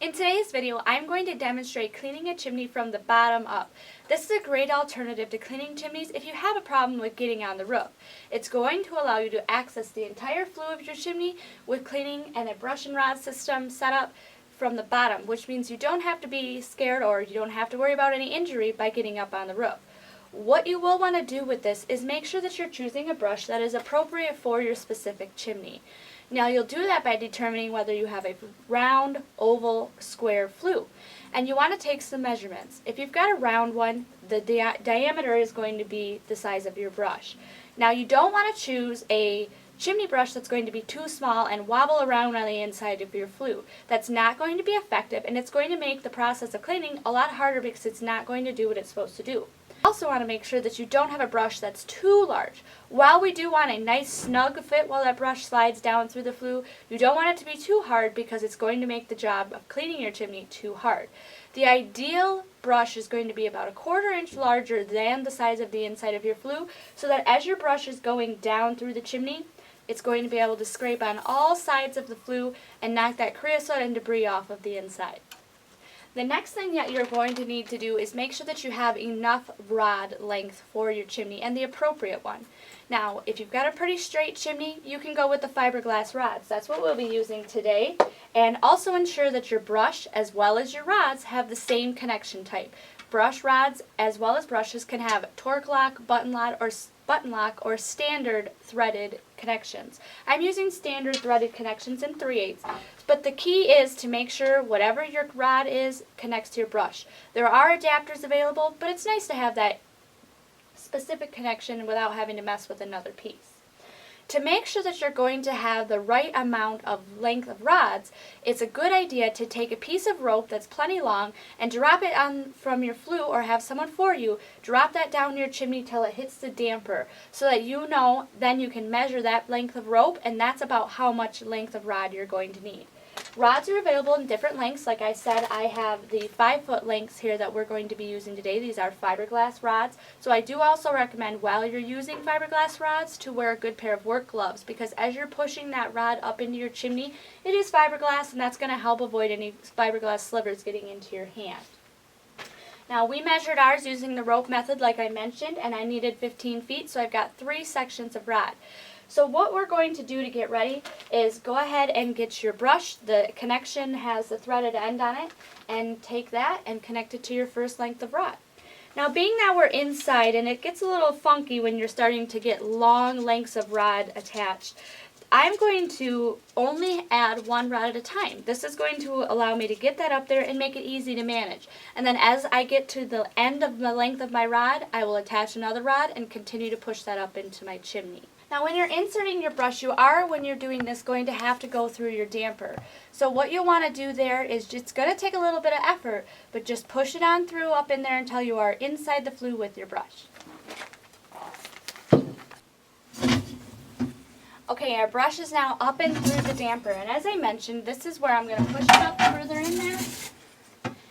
In today's video, I'm going to demonstrate cleaning a chimney from the bottom up. This is a great alternative to cleaning chimneys if you have a problem with getting on the roof. It's going to allow you to access the entire flue of your chimney with cleaning and a brush and rod system set up from the bottom, which means you don't have to be scared or you don't have to worry about any injury by getting up on the roof. What you will want to do with this is make sure that you're choosing a brush that is appropriate for your specific chimney. Now you'll do that by determining whether you have a round, oval, square flue. And you want to take some measurements. If you've got a round one, the diameter is going to be the size of your brush. Now you don't want to choose a chimney brush that's going to be too small and wobble around on the inside of your flue. That's not going to be effective, and it's going to make the process of cleaning a lot harder because it's not going to do what it's supposed to do. You also want to make sure that you don't have a brush that's too large. While we do want a nice snug fit while that brush slides down through the flue, you don't want it to be too hard because it's going to make the job of cleaning your chimney too hard. The ideal brush is going to be about 1/4 inch larger than the size of the inside of your flue, so that as your brush is going down through the chimney, it's going to be able to scrape on all sides of the flue and knock that creosote and debris off of the inside. The next thing that you're going to need to do is make sure that you have enough rod length for your chimney, and the appropriate one. Now, if you've got a pretty straight chimney, you can go with the fiberglass rods. That's what we'll be using today. And also ensure that your brush as well as your rods have the same connection type. Brush rods as well as brushes can have torque lock, button lock, or standard threaded connections. I'm using standard threaded connections in 3/8, but the key is to make sure whatever your rod is connects to your brush. There are adapters available, but it's nice to have that specific connection without having to mess with another piece. To make sure that you're going to have the right amount of length of rods, it's a good idea to take a piece of rope that's plenty long and drop it on from your flue, or have someone for you drop that down your chimney till it hits the damper, so that you know then you can measure that length of rope, and that's about how much length of rod you're going to need. Rods are available in different lengths. Like I said, I have the 5-foot lengths here that we're going to be using today. These are fiberglass rods. So I do also recommend, while you're using fiberglass rods, to wear a good pair of work gloves, because as you're pushing that rod up into your chimney, it is fiberglass, and that's going to help avoid any fiberglass slivers getting into your hand. Now, we measured ours using the rope method like I mentioned, and I needed 15 feet, so I've got 3 sections of rod. So what we're going to do to get ready is go ahead and get your brush. The connection has the threaded end on it, and take that and connect it to your first length of rod. Now, being that we're inside and it gets a little funky when you're starting to get long lengths of rod attached, I'm going to only add 1 rod at a time. This is going to allow me to get that up there and make it easy to manage. And then as I get to the end of the length of my rod, I will attach another rod and continue to push that up into my chimney. Now, when you're inserting your brush, when you're doing this, going to have to go through your damper. So what you'll want to do there is, it's going to take a little bit of effort, but just push it on through up in there until you are inside the flue with your brush. Okay, our brush is now up and through the damper, and as I mentioned, this is where I'm going to push it up further in there.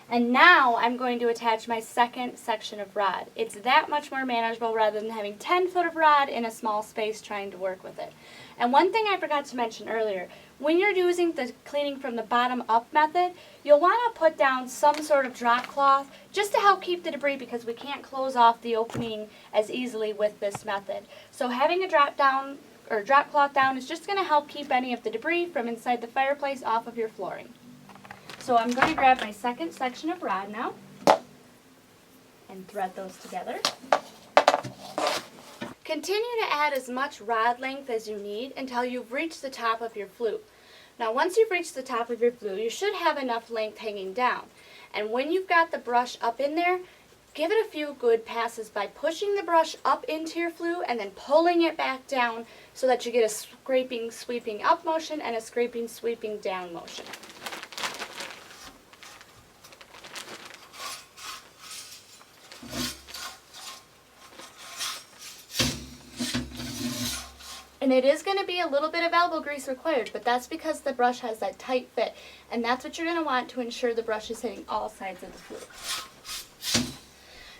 And now I'm going to attach my second section of rod. It's that much more manageable rather than having 10 foot of rod in a small space trying to work with it. And one thing I forgot to mention earlier, when you're using the cleaning from the bottom up method, you'll want to put down some sort of drop cloth just to help keep the debris, because we can't close off the opening as easily with this method. So having a drop cloth down is just going to help keep any of the debris from inside the fireplace off of your flooring. So I'm going to grab my second section of rod now and thread those together. Continue to add as much rod length as you need until you've reached the top of your flue. Now, once you've reached the top of your flue, you should have enough length hanging down. And when you've got the brush up in there, give it a few good passes by pushing the brush up into your flue and then pulling it back down, so that you get a scraping, sweeping up motion and a scraping, sweeping down motion. And it is going to be a little bit of elbow grease required, but that's because the brush has that tight fit, and that's what you're going to want to ensure the brush is hitting all sides of the flue.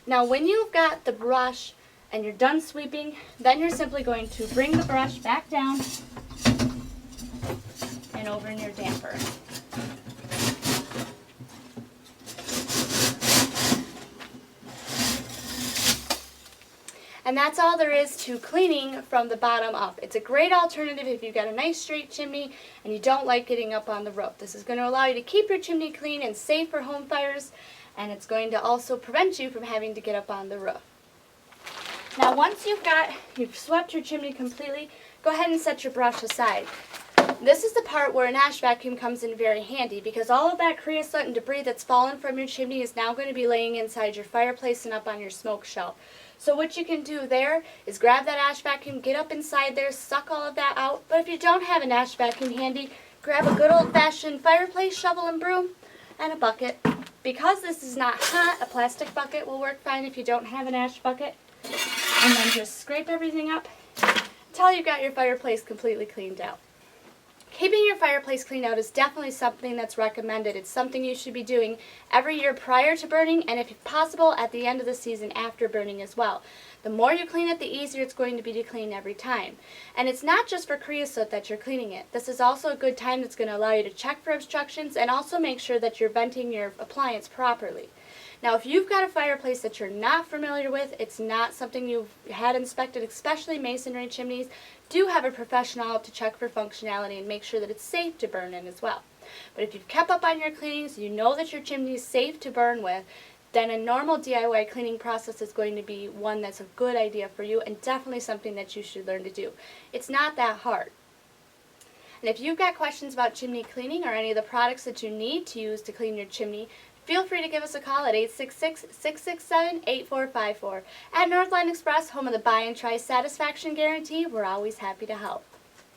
Now, when you've got the brush and you're done sweeping, then you're simply going to bring the brush back down and over in your damper. And that's all there is to cleaning from the bottom up. It's a great alternative if you've got a nice straight chimney and you don't like getting up on the roof. This is going to allow you to keep your chimney clean and safe for home fires, and it's going to also prevent you from having to get up on the roof. Now once you've swept your chimney completely, go ahead and set your brush aside. This is the part where an ash vacuum comes in very handy, because all of that creosote and debris that's fallen from your chimney is now going to be laying inside your fireplace and up on your smoke shelf. So what you can do there is grab that ash vacuum, get up inside there, suck all of that out. But if you don't have an ash vacuum handy, grab a good old-fashioned fireplace shovel and broom and a bucket. Because this is not hot, a plastic bucket will work fine if you don't have an ash bucket. And then just scrape everything up until you've got your fireplace completely cleaned out. Keeping your fireplace cleaned out is definitely something that's recommended. It's something you should be doing every year prior to burning, and if possible at the end of the season after burning as well. The more you clean it, the easier it's going to be to clean every time. And it's not just for creosote that you're cleaning it. This is also a good time that's going to allow you to check for obstructions and also make sure that you're venting your appliance properly. Now, if you've got a fireplace that you're not familiar with, it's not something you've had inspected, especially masonry chimneys, do have a professional out to check for functionality and make sure that it's safe to burn in as well. But if you've kept up on your cleanings, you know that your chimney is safe to burn with, then a normal DIY cleaning process is going to be one that's a good idea for you and definitely something that you should learn to do. It's not that hard. And if you've got questions about chimney cleaning or any of the products that you need to use to clean your chimney, feel free to give us a call at 866-667-8454. At Northline Express, home of the Buy and Try Satisfaction Guarantee, we're always happy to help.